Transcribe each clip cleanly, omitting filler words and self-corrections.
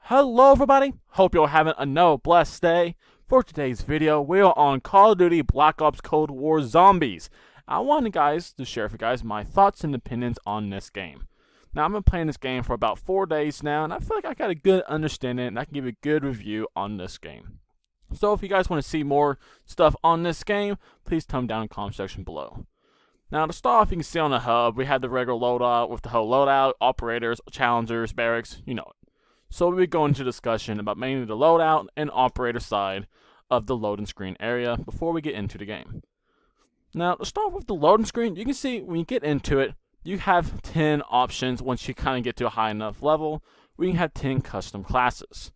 Hello everybody, hope you're having another blessed day. For today's video, we are on Call of Duty Black Ops Cold War Zombies. I wanted guys to share with you guys my thoughts and opinions on this game. Now I've been playing this game for about 4 days now, and I feel like I got a good understanding and I can give a good review on this game. So if you guys want to see more stuff on this game, please tell me down in the comment section below. Now to start off, you can see on the hub, we have the regular loadout with the whole loadout, operators, challengers, barracks, you know it. So we'll be going into discussion about mainly the loadout and operator side of the loading screen area before we get into the game. Now to start with the loading screen, you can see when you get into it, you have 10 options once you kind of get to a high enough level where you can have 10 custom classes.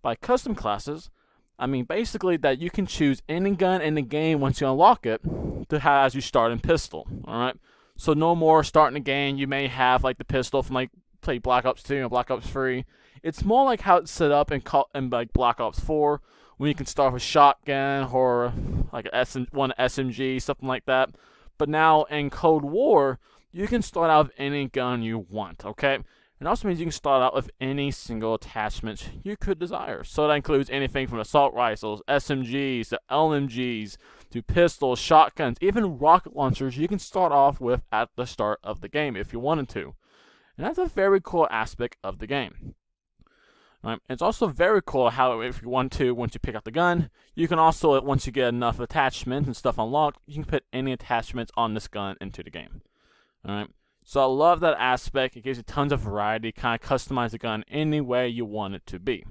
By custom classes, I mean basically that you can choose any gun in the game once you unlock it to have as you start in pistol, alright? So no more starting the game, you may have like the pistol from like play Black Ops 2 and Black Ops 3. It's more like how it's set up in like Black Ops 4, when you can start with shotgun or like one SMG, something like that. But now in Cold War, you can start out with any gun you want, okay? It also means you can start out with any single attachment you could desire. So that includes anything from assault rifles, SMGs, to LMGs, to pistols, shotguns, even rocket launchers you can start off with at the start of the game if you wanted to. And that's a very cool aspect of the game. Right. It's also very cool how if you want to, once you pick up the gun, you can also, once you get enough attachments and stuff unlocked, you can put any attachments on this gun into the game. Alright. So I love that aspect. It gives you tons of variety, kind of customize the gun any way you want it to be.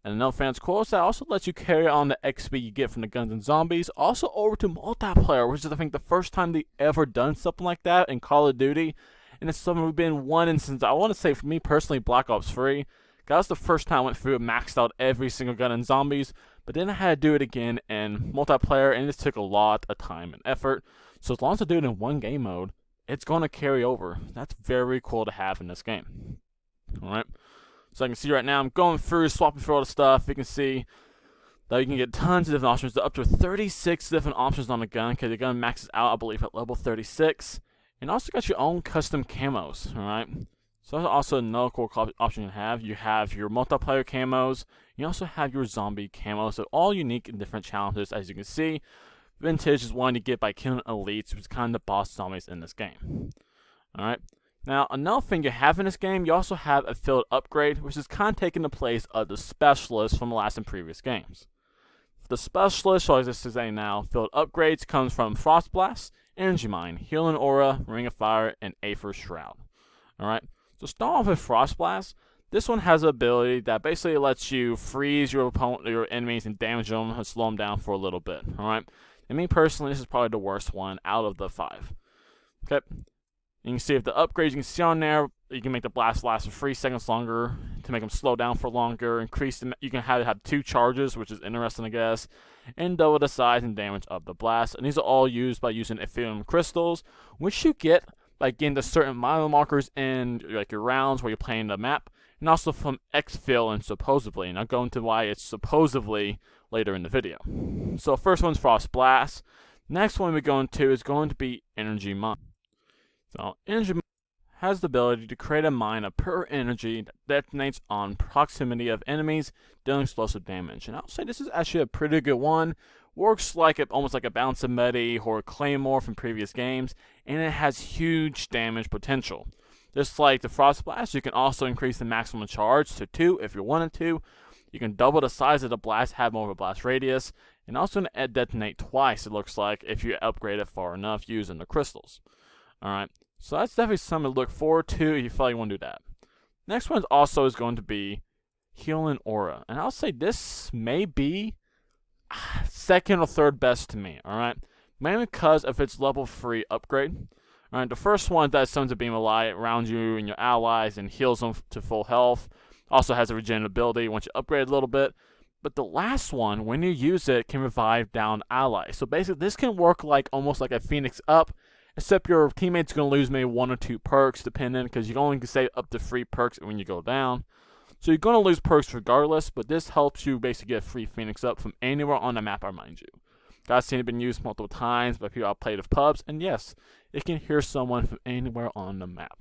And another thing that's cool is that also lets you carry on the XP you get from the guns and zombies also over to multiplayer, which is I think the first time they ever done something like that in Call of Duty. And it's something we've been wanting since, I want to say for me personally, Black Ops 3. That was the first time I went through and maxed out every single gun in zombies, but then I had to do it again in multiplayer, and it took a lot of time and effort. So as long as I do it in one game mode, it's going to carry over. That's very cool to have in this game. Alright, so I can see right now I'm going through, swapping through all the stuff. You can see that you can get tons of different options, up to 36 different options on the gun, because the gun maxes out, I believe, at level 36. And also got your own custom camos, alright? So that's also another cool option you have. You have your multiplayer camos. You also have your zombie camos. So all unique and different challenges, as you can see. Vintage is one you get by killing elites, which is kind of the boss zombies in this game. Alright. Now, another thing you have in this game, you also have a field upgrade, which is kind of taking the place of the specialist from the last and previous games. The specialist, or as I say now, field upgrades comes from Frost Blast, Energy Mine, Healing Aura, Ring of Fire, and Aether Shroud. Alright. So start off with Frost Blast. This one has an ability that basically lets you freeze your enemies and damage them and slow them down for a little bit. Alright? And me personally, this is probably the worst one out of the 5. Okay. You can see if the upgrades you can see on there, you can make the blast last for 3 seconds longer to make them slow down for longer. Increase them. You can have 2 charges, which is interesting, I guess, and double the size and damage of the blast. And these are all used by using Ethereum crystals, which you get by getting the certain mile markers in like your rounds where you're playing the map, and also from Xfil and supposedly. And I'll go into why it's supposedly later in the video. So first one's Frost Blast. Next one we're going to is going to be Energy Mine. So Energy Mine has the ability to create a mine of pure energy that detonates on proximity of enemies, dealing explosive damage. And I'll say this is actually a pretty good one. Works like almost like a Bounce of Medi or Claymore from previous games, and it has huge damage potential. Just like the Frost Blast, you can also increase the maximum charge to 2 if you wanted to. You can double the size of the blast, have more of a blast radius, and also detonate twice, it looks like, if you upgrade it far enough using the crystals. Alright, so that's definitely something to look forward to if you feel like you want to do that. Next one also is going to be Healing Aura, and I'll say this may be second or third best to me, alright? Mainly because of its level 3 upgrade. Alright, the first one does sends a beam of light around you and your allies and heals them to full health. Also has a regenerative ability once you upgrade a little bit. But the last one, when you use it, can revive down allies. So basically, this can work like almost like a Phoenix Up, except your teammate's going to lose maybe 1 or 2 perks, depending, because you only can save up to 3 perks when you go down. So you're going to lose perks regardless, but this helps you basically get a free Phoenix Up from anywhere on the map, I remind you. I've seen it been used multiple times by people I've played with pubs, and yes, it can hear someone from anywhere on the map.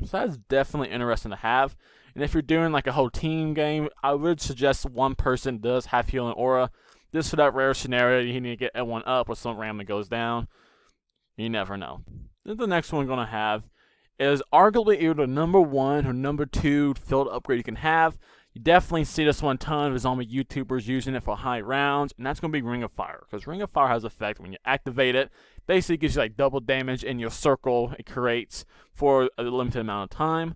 So that's definitely interesting to have. And if you're doing like a whole team game, I would suggest one person does have healing aura. Just for that rare scenario, you need to get everyone up or something randomly goes down. You never know. Then the next one we're going to have is arguably either the #1 or #2 field upgrade you can have. You definitely see this one ton of zombie YouTubers using it for high rounds, and that's going to be Ring of Fire. Because Ring of Fire has effect when you activate it. Basically gives you like double damage in your circle it creates for a limited amount of time.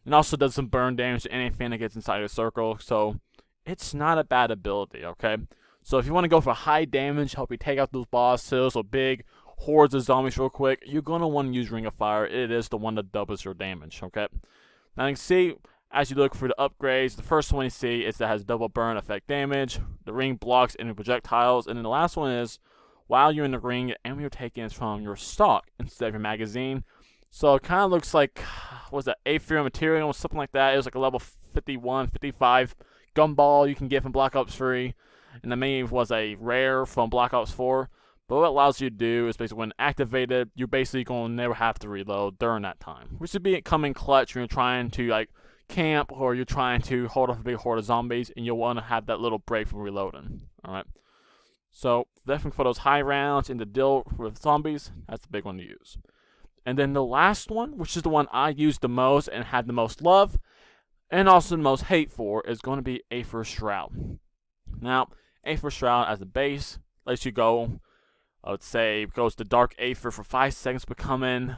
And also does some burn damage to anything that gets inside your circle. So it's not a bad ability, okay? So if you want to go for high damage, help you take out those bosses or big hordes of zombies real quick, you're going to want to use Ring of Fire. It is the one that doubles your damage, okay? Now you can see, as you look for the upgrades, the first one you see is that has double burn effect damage. The ring blocks enemy projectiles. And then the last one is, while you're in the ring, ammo you're taking is from your stock instead of your magazine. So it kind of looks like, what's that, Xfil material or something like that. It was like a level 51, 55 gumball you can get from Black Ops 3. And the main was a rare from Black Ops 4. But what it allows you to do is basically when activated, you're basically going to never have to reload during that time. Which would be coming clutch when you're trying to like camp or you're trying to hold off a big horde of zombies and you'll want to have that little break from reloading. Alright. So definitely for those high rounds and to deal with zombies, that's the big one to use. And then the last one, which is the one I use the most and have the most love, and also the most hate for, is going to be Aether Shroud. Now, Aether Shroud as a base lets you go, I would say, goes to Dark Aether for 5 seconds, becoming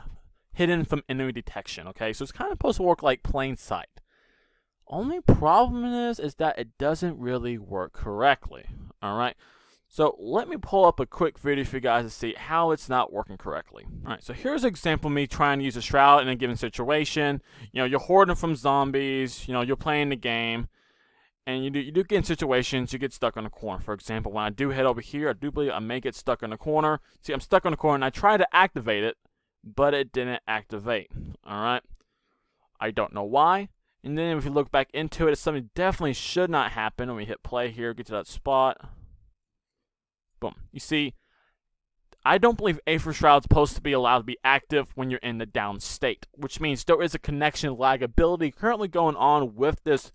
hidden from enemy detection, okay? So it's kind of supposed to work like plain sight. Only problem is that it doesn't really work correctly, alright? So let me pull up a quick video for you guys to see how it's not working correctly. Alright, so here's an example of me trying to use a shroud in a given situation. You know, you're hoarding from zombies, you know, you're playing the game, and you do get in situations, you get stuck in a corner. For example, when I do head over here, I do believe I may get stuck in a corner. See, I'm stuck in a corner, and I try to activate it, but it didn't activate. Alright? I don't know why. And then if you look back into it, it's something that definitely should not happen. When we hit play here, get to that spot. Boom. You see, I don't believe Aether Shroud is supposed to be allowed to be active when you're in the down state, which means there is a connection lag ability currently going on with this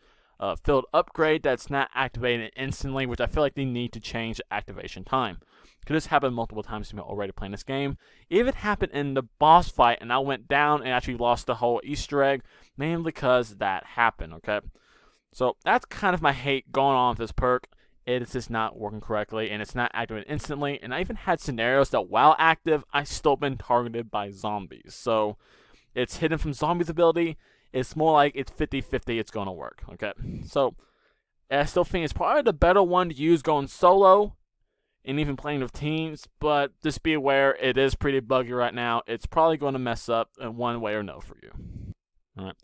field upgrade that's not activated instantly, which I feel like they need to change the activation time. Because this happened multiple times to me already playing this game. Even happened in the boss fight, and I went down and actually lost the whole Easter egg, mainly because that happened, okay? So that's kind of my hate going on with this perk. It is just not working correctly, and it's not activated instantly. And I even had scenarios that while active, I still been targeted by zombies. So it's hidden from zombies ability. It's more like it's 50-50, it's going to work, okay? So I still think it's probably the better one to use going solo and even playing with teams, but just be aware it is pretty buggy right now. It's probably going to mess up in one way or no for you. Alright.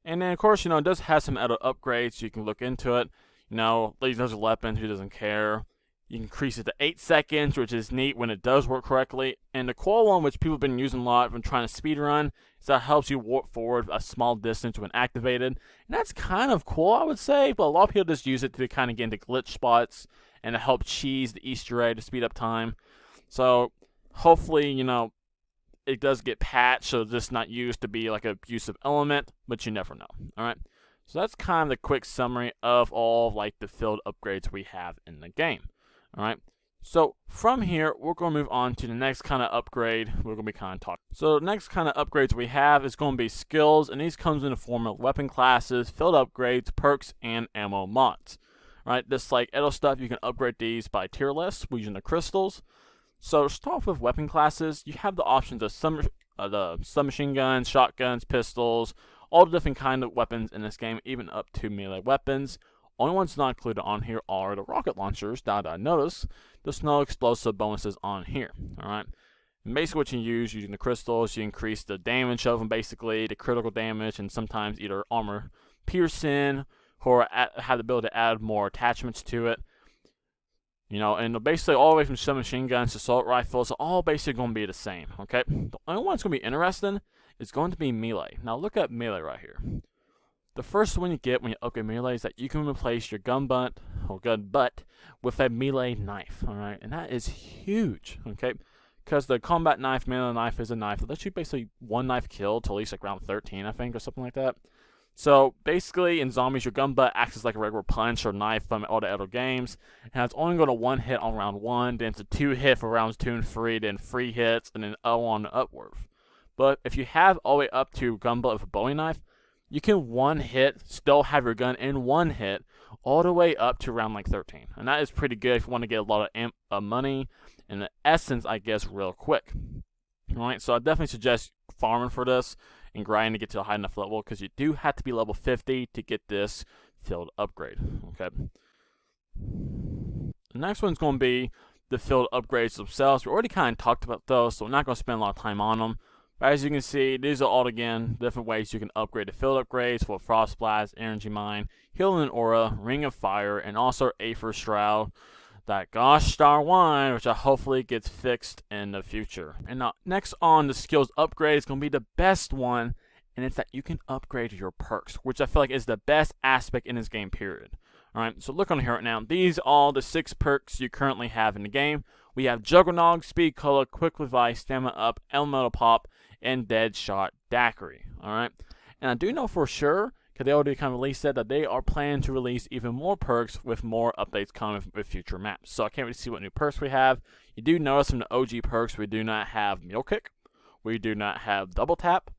And then, of course, you know, it does have some other upgrades, so you can look into it. You know, those are weapons, who doesn't care. You can increase it to 8 seconds, which is neat when it does work correctly. And the cool one, which people have been using a lot when trying to speedrun, is that it helps you warp forward a small distance when activated. And that's kind of cool, I would say, but a lot of people just use it to kind of get into glitch spots and to help cheese the Easter egg to speed up time. So, hopefully, you know, it does get patched, so it's just not used to be like an abusive element, but you never know, alright? So that's kind of the quick summary of all like the field upgrades we have in the game. Alright, so from here, we're going to move on to the next kind of upgrade we're going to be kind of talking. So the next kind of upgrades we have is going to be skills, and these comes in the form of weapon classes, field upgrades, perks, and ammo mods. Right, this like other stuff, you can upgrade these by tier lists using the crystals. So to start off with weapon classes, you have the options of the submachine guns, shotguns, pistols, all the different kind of weapons in this game, even up to melee weapons. Only ones not included on here are the rocket launchers that I noticed. There's no explosive bonuses on here, alright? And basically what you use using the crystals, you increase the damage of them, basically, the critical damage, and sometimes either armor piercing, or have the ability to add more attachments to it. You know, and basically all the way from submachine guns to assault rifles are all basically going to be the same, okay? The only one that's going to be interesting is going to be melee. Now look at melee right here. The first one you get when you upgrade melee is that you can replace your gun butt with a melee knife, alright? And that is huge, okay? because the combat knife, melee knife, is a knife that lets you basically one knife kill to at least like round 13, I think, or something like that. So basically, in zombies, your gun butt acts as like a regular punch or knife from all the other games, and it's only going to one hit on round 1, then it's a 2 hit for rounds 2 and 3, then 3 hits, and then O on upward. But if you have all the way up to gun butt with a Bowie knife, you can one hit, still have your gun in one hit, all the way up to round like 13, and that is pretty good if you want to get a lot of money and the essence, I guess, real quick. Alright, so I definitely suggest farming for this and grinding to get to a high enough level, because you do have to be level 50 to get this field upgrade. Okay. The next one's going to be the field upgrades themselves. We already kind of talked about those, so we're not going to spend a lot of time on them. But as you can see, these are all, again, different ways you can upgrade the field upgrades for Frost Blast, Energy Mine, Healing and Aura, Ring of Fire, and also Aether Shroud. That gosh darn one, which hopefully gets fixed in the future. And now, next on the skills upgrade is going to be the best one, and it's that you can upgrade your perks, which I feel like is the best aspect in this game, period. Alright, so look on here right now. These are all the 6 perks you currently have in the game. We have Juggernog, Speed Color, Quick Revive, Stamina Up, Elemental Pop, and Dead Shot Daiquiri. Alright, and I do know for sure, because they already kind of released it, that they are planning to release even more perks with more updates coming with future maps. So I can't really see what new perks we have. You do notice from the OG perks, we do not have Mule Kick. We do not have Double Tap.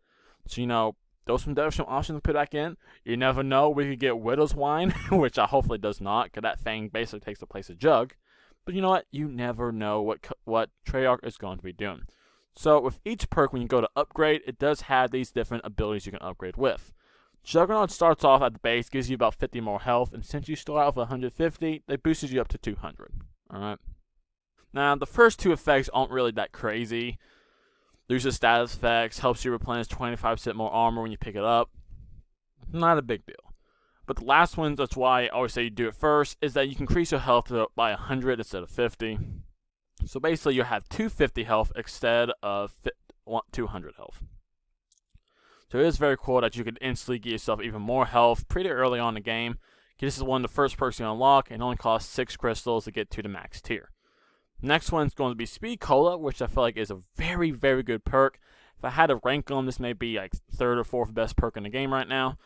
So, you know, those are some options to put back in. You never know, we could get Widow's Wine, which I hopefully does not, because that thing basically takes the place of Jug. But you know what? You never know what Treyarch is going to be doing. So with each perk, when you go to upgrade, it does have these different abilities you can upgrade with. Juggernaut starts off at the base, gives you about 50 more health, and since you start off with 150, it boosts you up to 200. Alright. Now, the first 2 effects aren't really that crazy. Loses status effects, helps you replenish 25% more armor when you pick it up. Not a big deal. But the last one, that's why I always say you do it first, is that you can increase your health by 100 instead of 50. So basically, you have 250 health instead of 200 health. So it is very cool that you can instantly get yourself even more health pretty early on in the game. This is one of the first perks you unlock, and it only costs 6 crystals to get to the max tier. Next one's going to be Speed Cola, which I feel like is a very, very good perk. If I had to rank them, this may be like 3rd or 4th best perk in the game right now.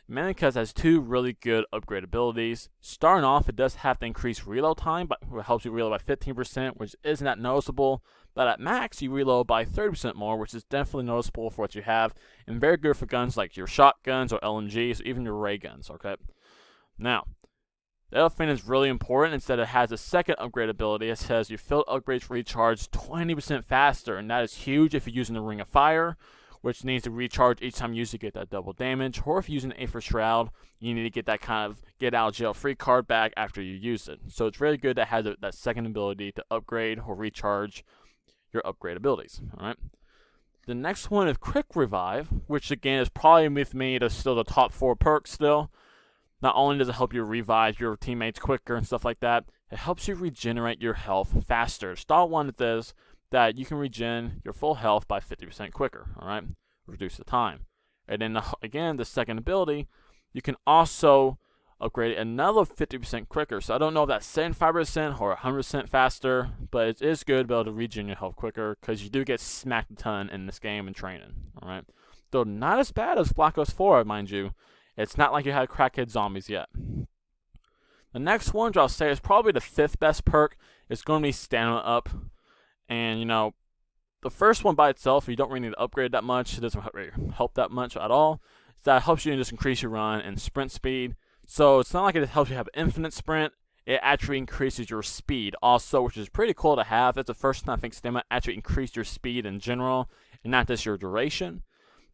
Mainly because it has 2 really good upgrade abilities. Starting off, it does have to increase reload time, but it helps you reload by 15%, which isn't that noticeable. But at max, you reload by 30% more, which is definitely noticeable for what you have, and very good for guns like your shotguns or LMGs, or even your ray guns, okay? Now, the other thing that's really important is that it has a second upgrade ability. It says your field upgrades recharge 20% faster, and that is huge if you're using the Ring of Fire, which needs to recharge each time you use to get that double damage, or if you're using Aether Shroud, you need to get that kind of get out of jail free card back after you use it. So it's really good that it has that second ability to upgrade or recharge your upgrade abilities. Alright. The next one is Quick Revive, which again is probably with me still the top 4 perks still. Not only does it help you revive your teammates quicker and stuff like that, it helps you regenerate your health faster. Star one is that you can regen your full health by 50% quicker, alright? Reduce the time. And then, again, the second ability, you can also upgrade it another 50% quicker. So I don't know if that's 75% or 100% faster, but it is good to be able to regen your health quicker, because you do get smacked a ton in this game and training, alright? Though not as bad as Black Ops 4, mind you. It's not like you had crackhead zombies yet. The next one, which I'll say is probably the 5th best perk, is going to be Stamina Up. And, you know, the first one by itself, you don't really need to upgrade that much. It doesn't really help that much at all. So that helps you just increase your run and sprint speed. So it's not like it helps you have infinite sprint. It actually increases your speed also, which is pretty cool to have. It's the first time I think Stamina actually increased your speed in general, and not just your duration.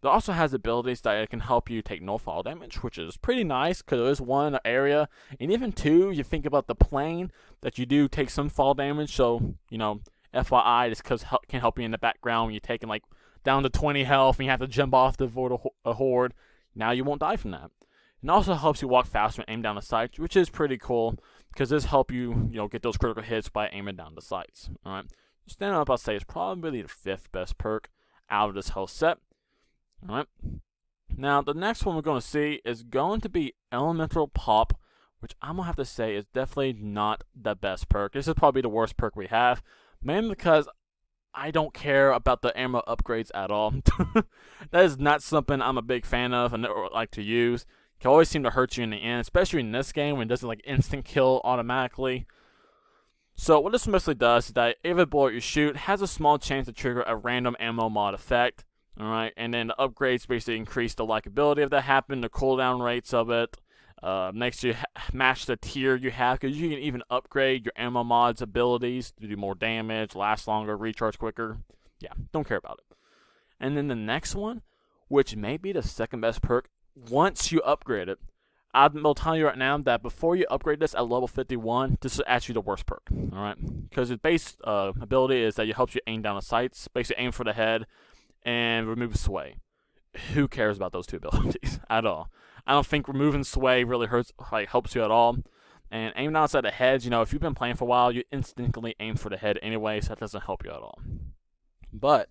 It also has abilities that it can help you take no fall damage, which is pretty nice, because there is one area, and even 2, you think about the plane, that you do take some fall damage. So, you know, FYI, this can help you in the background when you're taking like down to 20 health and you have to jump off to avoid a horde. Now you won't die from that. It also helps you walk faster and aim down the sights, which is pretty cool, because this helps you, get those critical hits by aiming down the sights. Alright. Standing up, I'll say, is probably the 5th best perk out of this whole set. Alright. Now, the next one we're going to see is going to be Elemental Pop, which I'm going to have to say is definitely not the best perk. This is probably the worst perk we have, mainly because I don't care about the ammo upgrades at all. That is not something I'm a big fan of and like to use. It can always seem to hurt you in the end, especially in this game when it doesn't like instant kill automatically. So what this mostly does is that every bullet you shoot has a small chance to trigger a random ammo mod effect. Alright, and then the upgrades basically increase the likability of that happen, the cooldown rates of it. Makes you match the tier you have, because you can even upgrade your ammo mods abilities to do more damage, last longer, recharge quicker. Yeah, don't care about it. And then the next one, which may be the second best perk, once you upgrade it, I will tell you right now that before you upgrade this at level 51, this is actually the worst perk. Alright, because its base ability is that it helps you aim down the sights, basically aim for the head, and remove sway. Who cares about those two abilities at all? I don't think removing sway really helps you at all. And aiming outside the heads, if you've been playing for a while, you instantly aim for the head anyway, so that doesn't help you at all. But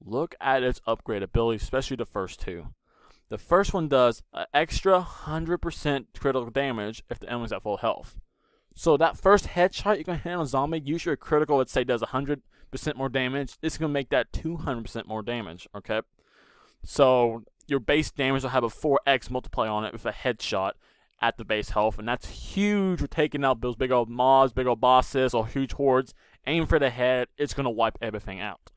look at its upgrade ability, especially the first two. The first one does an extra 100% critical damage if the enemy's at full health. So that first headshot you're going to hit on a zombie, usually a critical, let's say, does 100% more damage. This is going to make that 200% more damage, okay? So your base damage will have a 4x multiplier on it with a headshot at the base health, and that's huge for taking out those big old mobs, big old bosses, or huge hordes. Aim for the head, it's going to wipe everything out.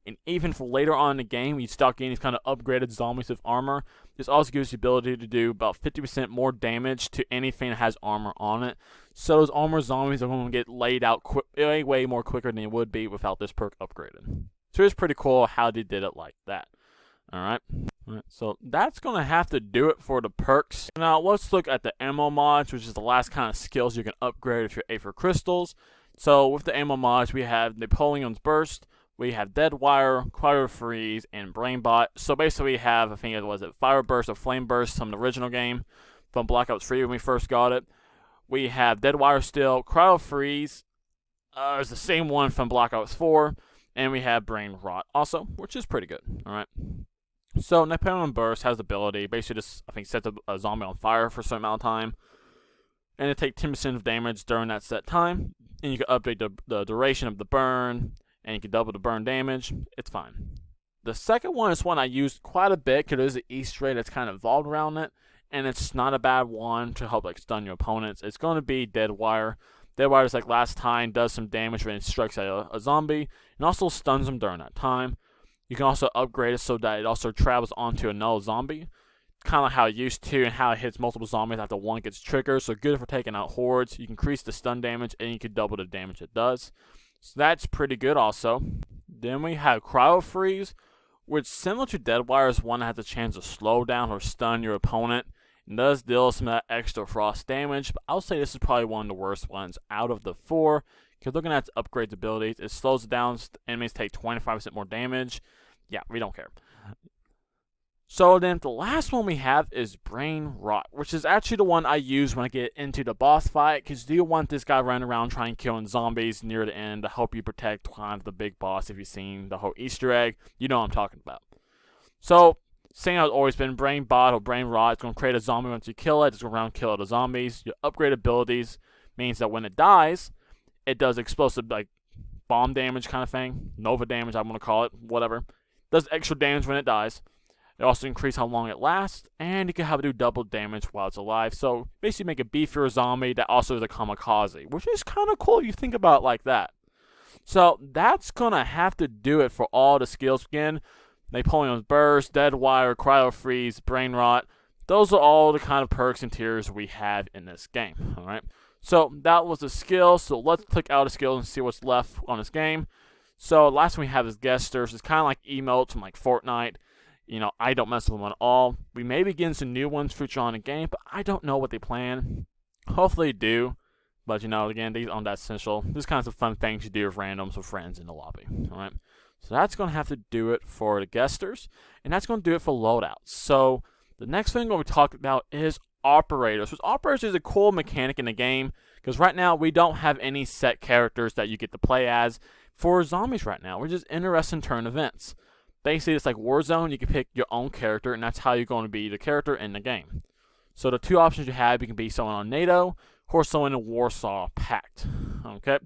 And even for later on in the game, you start getting these kind of upgraded zombies with armor. This also gives you the ability to do about 50% more damage to anything that has armor on it. So those armor zombies are going to get laid out way more quicker than they would be without this perk upgraded. So it's pretty cool how they did it like that. Alright, so that's going to have to do it for the perks. Now let's look at the ammo mods, which is the last kind of skills you can upgrade if you're A for crystals. So with the ammo mods, we have Napoleon's Burst, we have Dead Wire, Cryo Freeze, and Brainbot. So basically we have, I think it was Fire Burst or Flame Burst from the original game, from Black Ops 3 when we first got it. We have Dead Wire still, Cryo Freeze, is the same one from Black Ops 4, and we have Brain Rot also, which is pretty good, alright. So Napoleon Burst has the ability, basically just, I think, sets a zombie on fire for a certain amount of time, and it takes 10% of damage during that set time, and you can update the duration of the burn, and you can double the burn damage. It's fine. The second one is one I used quite a bit because there's an Easter egg that's kind of involved around it, and it's not a bad one to help stun your opponents. It's going to be Dead Wire. Dead Wire, just like last time, does some damage when it strikes at a zombie, and also stuns them during that time. You can also upgrade it so that it also travels onto another zombie. Kind of like how it used to, and how it hits multiple zombies after one gets triggered. So good for taking out hordes. You can increase the stun damage, and you can double the damage it does. So that's pretty good also. Then we have Cryo Freeze, which, similar to Dead Wire, is one that has a chance to slow down or stun your opponent. It does deal some of that extra frost damage, but I'll say this is probably one of the worst ones out of the four. Because looking at its upgrades abilities, it slows it down, enemies take 25% more damage. Yeah, we don't care. So then the last one we have is Brain Rot, which is actually the one I use when I get into the boss fight, because do you want this guy running around trying killing zombies near the end to help you protect kind of the big boss? If you've seen the whole Easter egg, you know what I'm talking about. So, saying how it's always been Brain Bot or Brain Rot, it's going to create a zombie once you kill it, it's going to kill other zombies. Your upgrade abilities means that when it dies, it does explosive, like, bomb damage kind of thing, Nova damage, I'm going to call it, whatever. It does extra damage when it dies. It also increases how long it lasts, and you can have it do double damage while it's alive. So basically make a beefier zombie that also is a kamikaze, which is kind of cool if you think about it like that. So that's going to have to do it for all the skills again. Napoleon's Burst, Dead Wire, Cryo Freeze, Brain Rot. Those are all the kind of perks and tiers we have in this game. Alright, so that was the skill. So let's click out of skills and see what's left on this game. So last one we have is Gesters. It's kind of like emotes from like Fortnite. You know, I don't mess with them at all. We may begin some new ones future on the game, but I don't know what they plan. Hopefully they do. But, you know, again, these aren't that essential. This kind of fun things you do with randoms with friends in the lobby. Alright? So that's going to have to do it for the Gesters. And that's going to do it for Loadouts. So the next thing we're going to talk about is Operators. Because Operators is a cool mechanic in the game. Because right now, we don't have any set characters that you get to play as for zombies right now. We're just interested in turn events. Basically, it's like Warzone. You can pick your own character, and that's how you're going to be the character in the game. So the two options you have, you can be someone on NATO or someone in Warsaw Pact. Okay?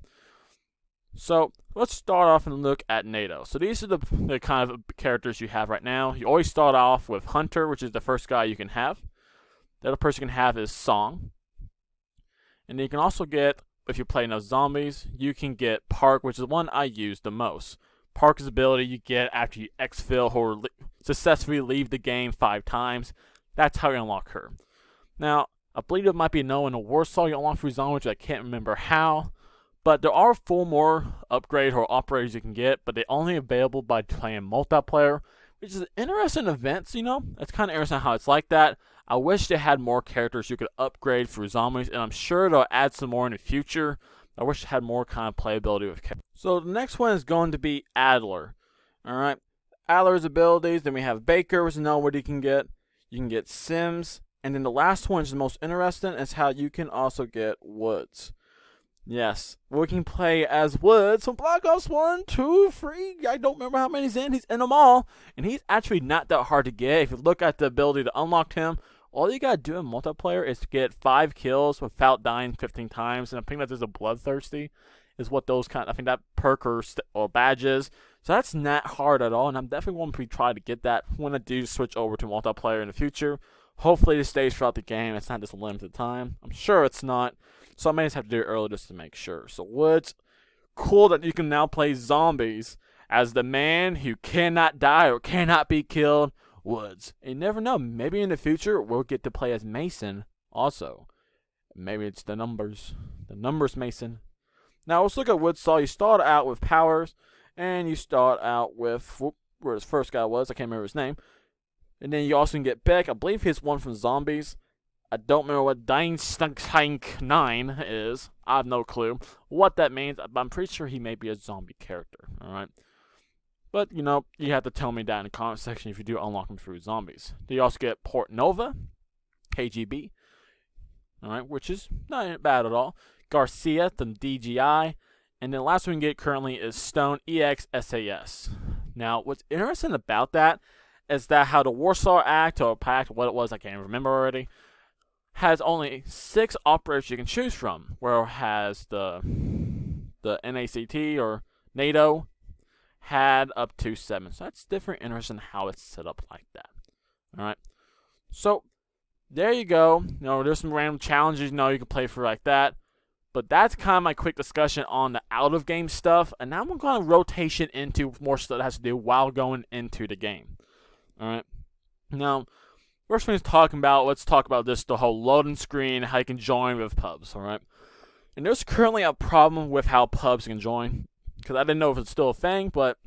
So let's start off and look at NATO. So these are the kind of characters you have right now. You always start off with Hunter, which is the first guy you can have. The other person you can have is Song. And then you can also get, if you're playing those zombies, you can get Park, which is the one I use the most. Park is the ability you get after you Xfil or successfully leave the game 5 times. That's how you unlock her. Now, I believe it might be known in a Warsaw you unlock through zombies, which I can't remember how. But there are 4 more upgrades or operators you can get, but they're only available by playing multiplayer, which is an interesting event, you know? It's kind of interesting how it's like that. I wish they had more characters you could upgrade for zombies, and I'm sure they'll add some more in the future. I wish they had more kind of playability with characters. So the next one is going to be Adler. Alright, Adler's abilities, then we have Baker, which is another one you can get. You can get Sims, and then the last one, which is the most interesting, is how you can also get Woods. Yes, we can play as Woods from Black Ops 1, 2, 3, I don't remember how many he's in them all, and he's actually not that hard to get. If you look at the ability to unlock him, all you gotta do in multiplayer is get 5 kills without dying 15 times, and I think that there's a Bloodthirsty, is what those I think that perk or badges, so that's not hard at all, and I'm definitely going to try to get that when I do switch over to multiplayer in the future. Hopefully it stays throughout the game, it's not just a limited time. I'm sure it's not. So I may just have to do it early just to make sure. So Woods, cool that you can now play zombies as the man who cannot die or cannot be killed, Woods. And you never know, maybe in the future we'll get to play as Mason also. Maybe it's the numbers Mason. Now let's look at Woods. So you start out with powers, and you start out with, where his first guy was, I can't remember his name. And then you also can get Beck, I believe he's one from zombies. I don't remember what Dynstank 9 is. I have no clue what that means, but I'm pretty sure he may be a zombie character, alright? But, you know, you have to tell me that in the comment section if you do unlock him through zombies. Then you also get Port Nova, KGB, alright, which is not bad at all. Garcia, the DGI, and then the last one we get currently is Stone, EXSAS. Now, what's interesting about that is that how the Warsaw Act, or Pact, what it was, I can't remember already, has only 6 operators you can choose from, whereas the NACT or NATO had up to 7. So that's different, interesting how it's set up like that. Alright. So there you go. You know, there's some random challenges, you know, you can play for like that. But that's kind of my quick discussion on the out of game stuff. And now I'm going to rotation into more stuff that has to do while going into the game. Alright. Now, first thing let's talk about this, the whole loading screen, how you can join with pubs, alright? And there's currently a problem with how pubs can join, because I didn't know if it's still a thing, but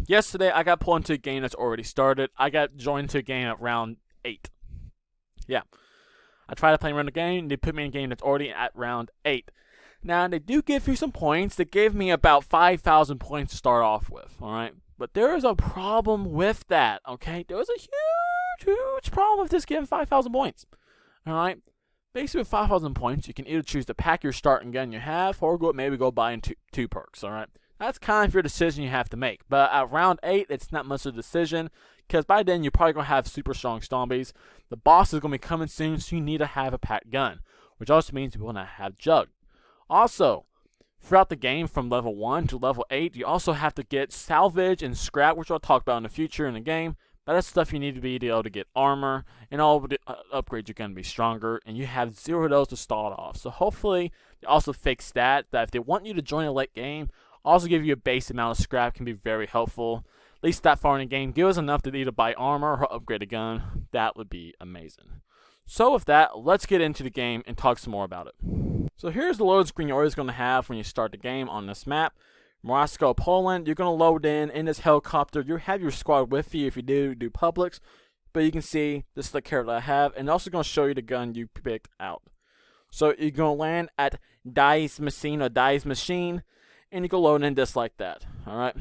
yesterday I got pulled into a game that's already started. I got joined to a game at round 8. Yeah. I tried to play around the game, they put me in a game that's already at round 8. Now, they do give you some points. They gave me about 5,000 points to start off with, alright? But there is a problem with that, okay? There is a huge problem with this giving 5,000 points. Alright? Basically with 5,000 points, you can either choose to pack your starting gun you have, or maybe go buy in two perks, alright? That's kind of your decision you have to make. But at round 8, it's not much of a decision, because by then you're probably going to have super strong zombies. The boss is going to be coming soon, so you need to have a packed gun, which also means you're going to have Jug. Also, throughout the game from level 1 to level 8, you also have to get salvage and scrap, which I'll talk about in the future in the game. But that's stuff you need to be able to get armor, and all the upgrades are going to be stronger, and you have 0 of those to start off. So hopefully, they also fix that if they want you to join a late game, also give you a base amount of scrap can be very helpful. At least that far in the game, give us enough to either buy armor or upgrade a gun. That would be amazing. So with that, let's get into the game and talk some more about it. So here's the load screen you're always going to have when you start the game on this map. Moscow, Poland, you're going to load in this helicopter. You have your squad with you if you do Publix. But you can see this is the character I have. And also going to show you the gun you picked out. So you're going to land at Dice Machine. And you can load in just like that. Alright.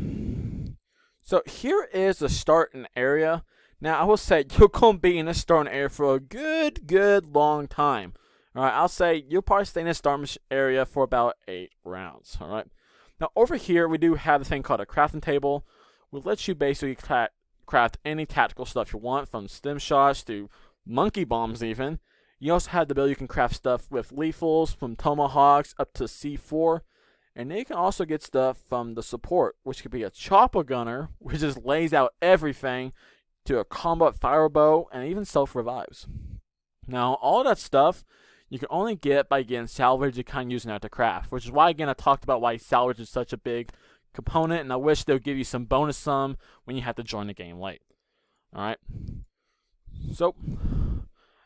So here is the starting area. Now I will say you're going to be in the starting area for a good long time. Alright, I'll say you'll probably stay in the starting area for about 8 rounds. Alright. Now over here we do have a thing called a crafting table, which lets you basically craft any tactical stuff you want, from stim shots to monkey bombs even. You also have the ability you can craft stuff with lethals, from tomahawks up to C4. And then you can also get stuff from the support, which could be a chopper gunner, which just lays out everything, to a combat fire bow, and even self-revives. Now, all that stuff you can only get by getting salvage and kind of using that to craft, which is why, again, I talked about why salvage is such a big component, and I wish they'll give you some bonus sum when you have to join the game late. Alright, so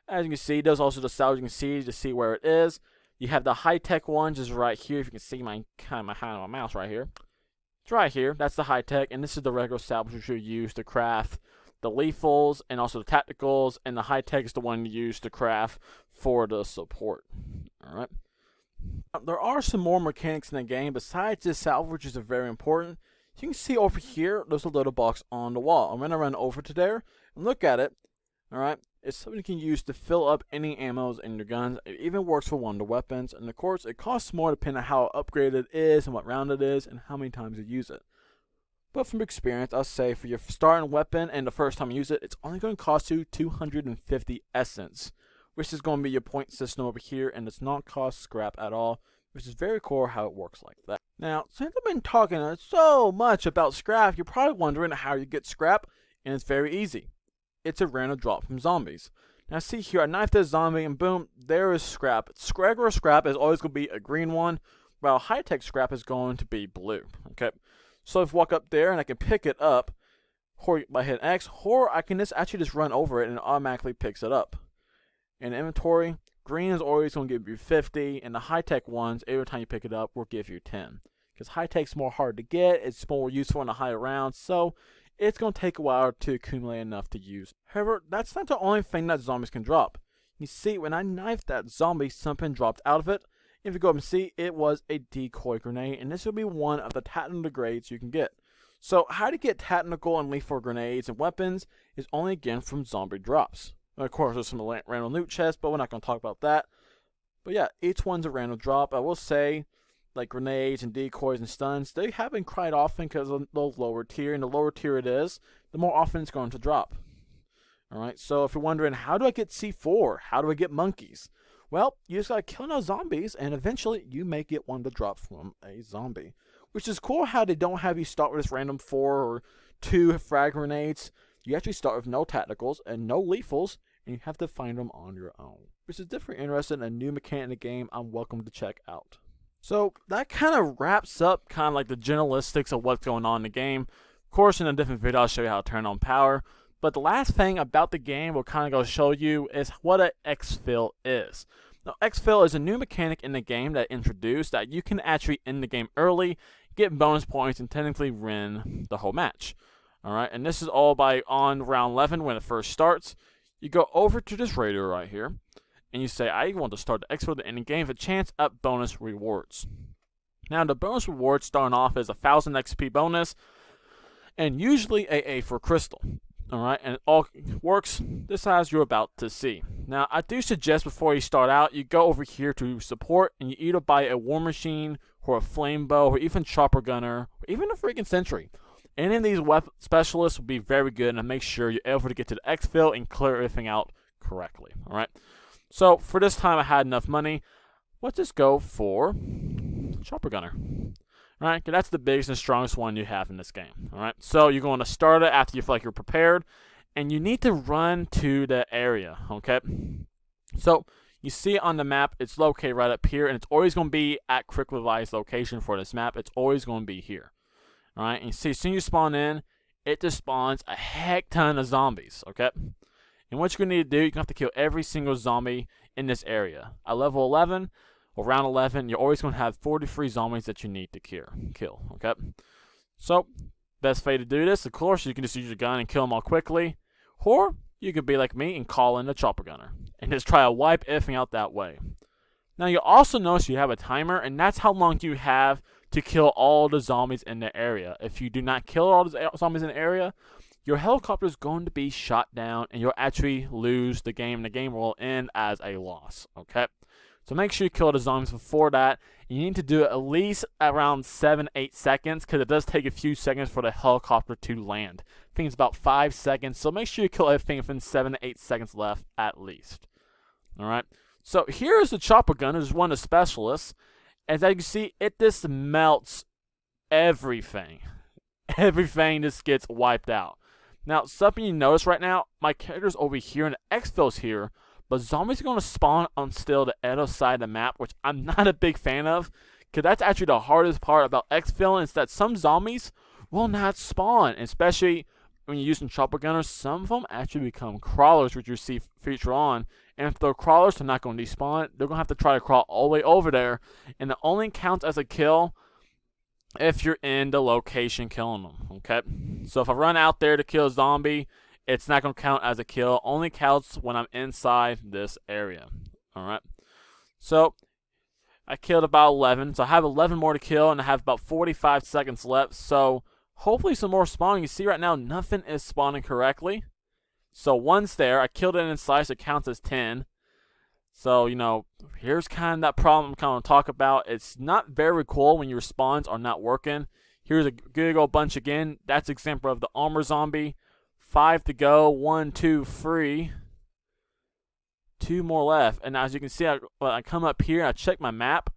as you can see, there's also the salvage you can see to see where it is. You have the high-tech one just right here. If you can see my hand on my mouse right here. It's right here. That's the high-tech, and this is the regular salvage which you use to craft the lethals and also the tacticals, and the high-tech is the one you use to craft for the support. Alright. There are some more mechanics in the game besides this salvage, which is very important. You can see over here, there's a little box on the wall. I'm going to run over to there and look at it. Alright. It's something you can use to fill up any ammos in your guns. It even works for wonder weapons, and of course it costs more depending on how upgraded it is and what round it is and how many times you use it. But from experience, I'll say for your starting weapon and the first time you use it, it's only going to cost you 250 essence, which is going to be your point system over here, and does not cost scrap at all, which is very cool how it works like that. Now, since I've been talking so much about scrap, you're probably wondering how you get scrap, and it's very easy. It's a random drop from zombies. Now see here, I knifed this zombie, and boom, there is scrap. Regular scrap is always going to be a green one, while high-tech scrap is going to be blue. Okay. So if I walk up there and I can pick it up or by hitting X, or I can actually just run over it and it automatically picks it up. In inventory, green is always going to give you 50, and the high-tech ones, every time you pick it up, will give you 10. Because high-tech's more hard to get, it's more useful in the higher rounds, so it's going to take a while to accumulate enough to use. However, that's not the only thing that zombies can drop. You see, when I knifed that zombie, something dropped out of it. If you go up and see, it was a decoy grenade, and this will be one of the tactical grades you can get. So, how to get tactical and lethal grenades and weapons is only again from zombie drops. Of course, there's some random loot chests, but we're not going to talk about that. But yeah, each one's a random drop. I will say, like grenades and decoys and stuns, they happen quite often because of the lower tier, and the lower tier it is, the more often it's going to drop. Alright, so if you're wondering, how do I get C4? How do I get monkeys? Well, you just gotta kill those zombies, and eventually you may get one to drop from a zombie. Which is cool how they don't have you start with this random 4 or 2 frag grenades. You actually start with no tacticals and no lethals, and you have to find them on your own. Which is definitely interesting, a new mechanic in the game I'm welcome to check out. So, that kind of wraps up kind of like the generalistics of what's going on in the game. Of course, in a different video I'll show you how to turn on power. But the last thing about the game we'll kind of go show you is what an Xfil is. Now, Xfil is a new mechanic in the game that introduced that you can actually end the game early, get bonus points, and technically win the whole match. Alright, and this is all by on round 11 when it first starts. You go over to this radio right here, and you say, I want to start the Xfil to end the game with a chance at bonus rewards. Now, the bonus rewards starting off as 1,000 XP bonus, and usually AA for crystal. Alright, and it all works this as you're about to see. Now, I do suggest before you start out, you go over here to support, and you either buy a war machine, or a flame bow, or even chopper gunner, or even a freaking sentry. Any of these weapon specialists will be very good, and make sure you're able to get to the Xfil and clear everything out correctly. Alright, so for this time I had enough money. Let's just go for chopper gunner. Alright, because that's the biggest and strongest one you have in this game. Alright, so you're going to start it after you feel like you're prepared, and you need to run to the area, okay? So, you see on the map, it's located right up here, and it's always going to be at quick revised location for this map. It's always going to be here. Alright, and you see, as soon as you spawn in, it just spawns a heck ton of zombies, okay? And what you're going to need to do, you're going to have to kill every single zombie in this area. At level 11, or round 11, you're always going to have 43 zombies that you need to kill, okay? So, best way to do this, of course, you can just use your gun and kill them all quickly. Or, you could be like me and call in the chopper gunner. And just try to wipe everything out that way. Now, you'll also notice you have a timer, and that's how long you have to kill all the zombies in the area. If you do not kill all the zombies in the area, your helicopter is going to be shot down, and you'll actually lose the game. The game will end as a loss, okay? So make sure you kill the zombies before that. You need to do it at least around 7-8 seconds, because it does take a few seconds for the helicopter to land. I think it's about 5 seconds, so make sure you kill everything within 7 to 8 seconds left at least. Alright, so here's the chopper gunner. There's one of the specialists, As you can see, it just melts everything. Everything just gets wiped out. Now, something you notice right now, my character's over here and the Xfil's here, but zombies are going to spawn on still the other side of the map, which I'm not a big fan of, because that's actually the hardest part about Xfil, is that some zombies will not spawn, especially when you're using chopper gunners. Some of them actually become crawlers, which you see feature on, and if they're crawlers, they're not going to despawn. They're going to have to try to crawl all the way over there, and it only counts as a kill if you're in the location killing them, okay? So if I run out there to kill a zombie, it's not going to count as a kill. Only counts when I'm inside this area, all right? So I killed about 11, so I have 11 more to kill, and I have about 45 seconds left, so hopefully some more spawning. You see right now, nothing is spawning correctly. So one's there. I killed it inside, so it counts as 10. So, you know, here's kind of that problem I'm kind of talk about. It's not very cool when your spawns are not working. Here's a good old bunch again. That's an example of the armor zombie. 5 to go. 1, 2, 3. 2 more left. And as you can see, I come up here and I check my map.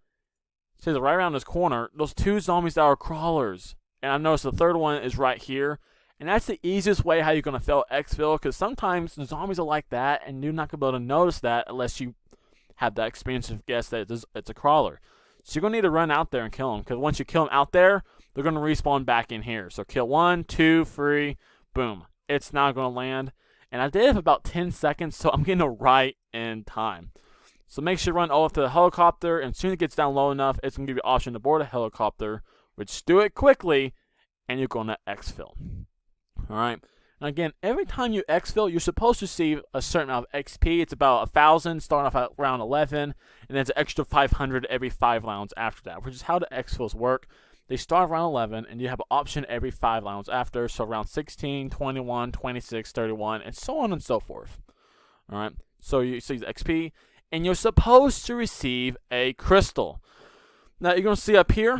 It says right around this corner, those 2 zombies that are crawlers. And I noticed the third one is right here. And that's the easiest way how you're going to fail Xfil, because sometimes the zombies are like that, and you're not going to be able to notice that unless you have that experience of guess that it's a crawler. So you're going to need to run out there and kill them, because once you kill them out there, they're going to respawn back in here. So kill 1, 2, 3, boom. It's not going to land. And I did have about 10 seconds, so I'm getting it right in time. So make sure you run over to the helicopter, and as soon as it gets down low enough, it's going to give you the option to board a helicopter, which do it quickly, and you're going to Xfil. Alright, and again, every time you Xfil, you're supposed to receive a certain amount of XP. It's about 1,000, starting off at round 11, and then it's an extra 500 every 5 rounds after that, which is how the Xfils work. They start around 11, and you have an option every 5 rounds after, so around 16, 21, 26, 31, and so on and so forth. Alright, so you see the XP, and you're supposed to receive a crystal. Now, you're going to see up here,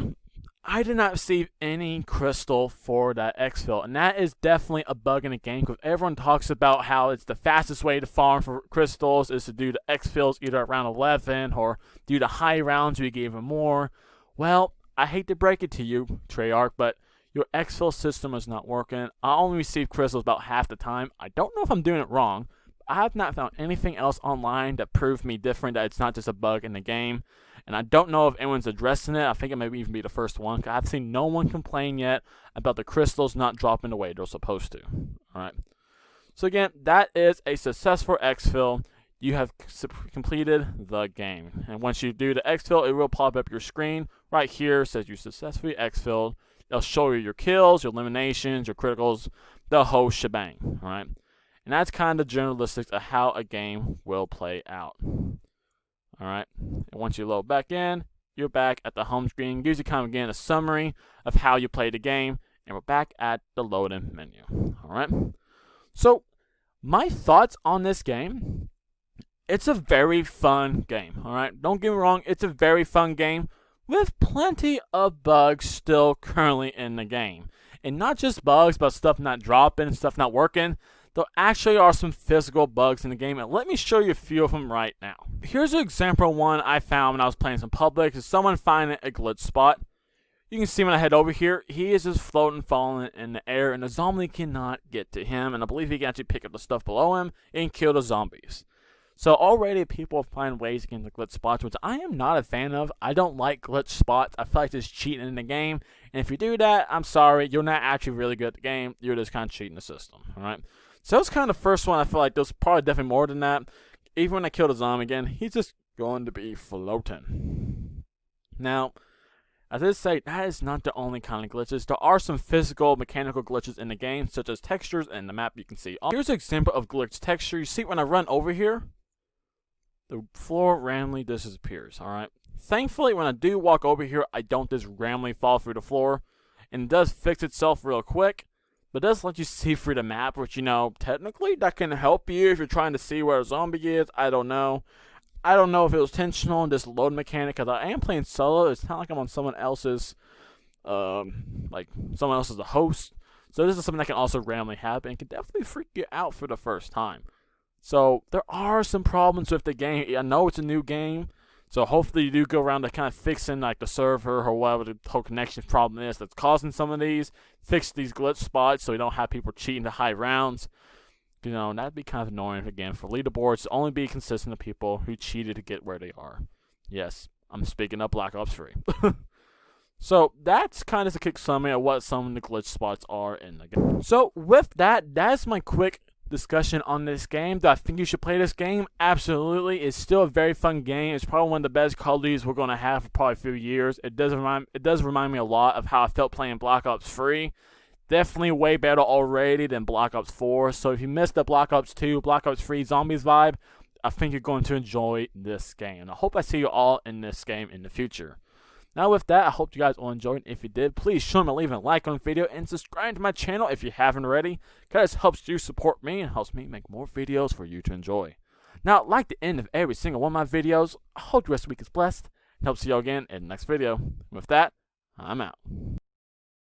I did not receive any crystal for that Xfil, and that is definitely a bug in the game, because everyone talks about how it's the fastest way to farm for crystals is to do the Xfils either around 11 or do the high rounds where you get even more. Well, I hate to break it to you, Treyarch, but your Xfil system is not working. I only receive crystals about half the time. I don't know if I'm doing it wrong. I have not found anything else online that proved me different, that it's not just a bug in the game. And I don't know if anyone's addressing it. I think it may even be the first one, because I've seen no one complain yet about the crystals not dropping the way they're supposed to. Alright. So again, that is a successful Xfil. You have completed the game. And once you do the Xfil, it will pop up your screen. Right here, it says you successfully Xfilled. It'll show you your kills, your eliminations, your criticals, the whole shebang. Alright. And that's kind of the generalistics of how a game will play out. Alright, and once you load back in, you're back at the home screen. Gives you kind of, again, a summary of how you play the game. And we're back at the loading menu. Alright, so my thoughts on this game, it's a very fun game. Alright, don't get me wrong, it's a very fun game with plenty of bugs still currently in the game. And not just bugs, but stuff not dropping, stuff not working. There actually are some physical bugs in the game, and let me show you a few of them right now. Here's an example of one I found when I was playing some public. Is someone finding a glitch spot. You can see when I head over here, he is just floating, falling in the air, and the zombie cannot get to him, and I believe he can actually pick up the stuff below him and kill the zombies. So already people find ways to get into glitch spots, which I am not a fan of. I don't like glitch spots. I feel like it's cheating in the game, and if you do that, I'm sorry, you're not actually really good at the game. You're just kind of cheating the system, alright? So that was kind of the first one. I feel like there's probably definitely more than that. Even when I kill the zombie again, he's just going to be floating. Now, as I say, that is not the only kind of glitches. There are some physical, mechanical glitches in the game, such as textures and the map you can see. Here's an example of glitch texture. You see when I run over here, the floor randomly disappears, alright? Thankfully, when I do walk over here, I don't just randomly fall through the floor. And it does fix itself real quick. But it does let you see through the map, which, you know, technically that can help you if you're trying to see where a zombie is. I don't know. I don't know if it was intentional in this load mechanic, because I am playing solo. It's not like I'm on someone else's, like, someone else is the host. So this is something that can also randomly happen. It can definitely freak you out for the first time. So there are some problems with the game. I know it's a new game, So hopefully you do go around to kind of fixing like the server or whatever the whole connection problem is that's causing some of these. Fix these glitch spots so you don't have people cheating to high rounds. You know, that'd be kind of annoying again for leaderboards to only be consistent of people who cheated to get where they are. Yes, I'm speaking of Black Ops 3. So that's kind of a quick summary of what some of the glitch spots are in the game. So with that, that's my quick discussion on this game. Do I think you should play this game? Absolutely. It's still a very fun game. It's probably one of the best Call of Duties we're going to have for probably a few years. It does remind me a lot of how I felt playing Black Ops 3. Definitely way better already than Black Ops 4. So if you missed the Black Ops 2, Black Ops 3 Zombies vibe, I think you're going to enjoy this game. I hope I see you all in this game in the future. Now with that, I hope you guys all enjoyed. If you did, please show me leaving a like on the video and subscribe to my channel if you haven't already. Because it helps you support me and helps me make more videos for you to enjoy. Now, like the end of every single one of my videos, I hope the rest of the week is blessed. And hope to see you all again in the next video. With that, I'm out.